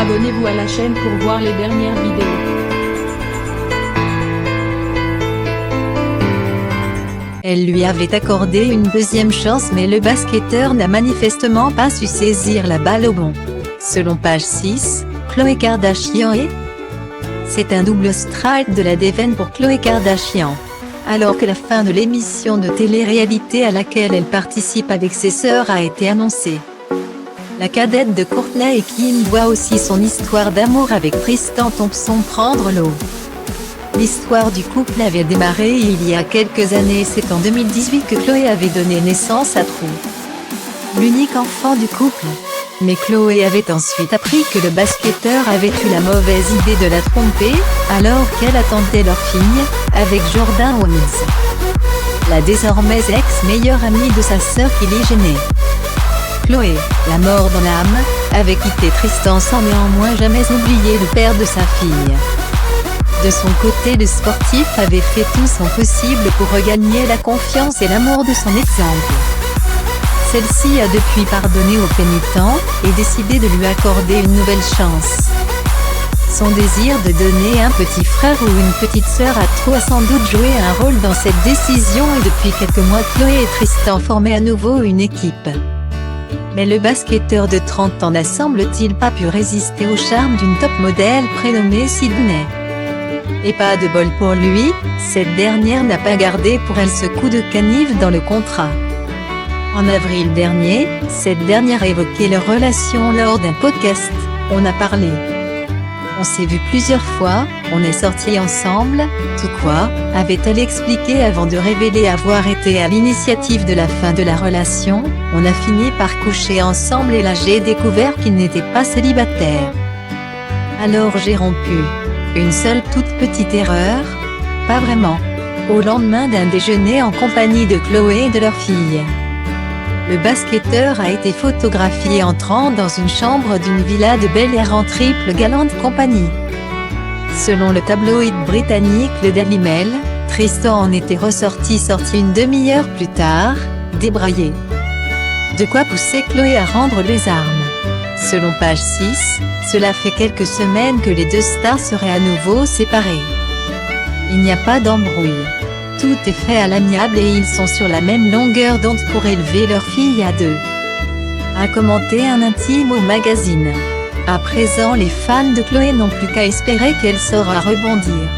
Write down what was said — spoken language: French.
Abonnez-vous à la chaîne pour voir les dernières vidéos. Elle lui avait accordé une deuxième chance, mais le basketteur n'a manifestement pas su saisir la balle au bon. Selon page 6, Khloé Kardashian c'est un double strike de la défaite pour Khloé Kardashian. Alors que la fin de l'émission de télé-réalité à laquelle elle participe avec ses sœurs a été annoncée. La cadette de Kourtney et Kim voit aussi son histoire d'amour avec Tristan Thompson prendre l'eau. L'histoire du couple avait démarré il y a quelques années, c'est en 2018 que Khloé avait donné naissance à True, l'unique enfant du couple. Mais Khloé avait ensuite appris que le basketteur avait eu la mauvaise idée de la tromper, alors qu'elle attendait leur fille, avec Jordan Woods, la désormais ex-meilleure amie de sa sœur Kylie Jenner. Khloé, la mort dans l'âme, avait quitté Tristan sans néanmoins jamais oublier le père de sa fille. De son côté, le sportif avait fait tout son possible pour regagner la confiance et l'amour de son exemple. Celle-ci a depuis pardonné au pénitent, et décidé de lui accorder une nouvelle chance. Son désir de donner un petit frère ou une petite sœur à True a sans doute joué un rôle dans cette décision, et depuis quelques mois Khloé et Tristan formaient à nouveau une équipe. Mais le basketteur de 30 ans n'a semble-t-il pas pu résister au charme d'une top modèle prénommée Sydney. Et pas de bol pour lui, cette dernière n'a pas gardé pour elle ce coup de canif dans le contrat. En avril dernier, cette dernière a évoqué leur relation lors d'un podcast. On a parlé. On s'est vu plusieurs fois, on est sortis ensemble, tout quoi, avait-elle expliqué avant de révéler avoir été à l'initiative de la fin de la relation. On a fini par coucher ensemble et là j'ai découvert qu'il n'était pas célibataire. Alors j'ai rompu. Une seule toute petite erreur? Pas vraiment. Au lendemain d'un déjeuner en compagnie de Khloé et de leur fille. Le basketteur a été photographié entrant dans une chambre d'une villa de Bel-Air en triple galante compagnie. Selon le tabloïd britannique le Daily Mail, Tristan en était sorti une demi-heure plus tard, débraillé. De quoi pousser Khloé à rendre les armes. Selon page 6, cela fait quelques semaines que les deux stars seraient à nouveau séparées. Il n'y a pas d'embrouille. Tout est fait à l'amiable et ils sont sur la même longueur d'onde pour élever leur fille à deux. A commenté un intime au magazine. À présent, les fans de Khloé n'ont plus qu'à espérer qu'elle saura rebondir.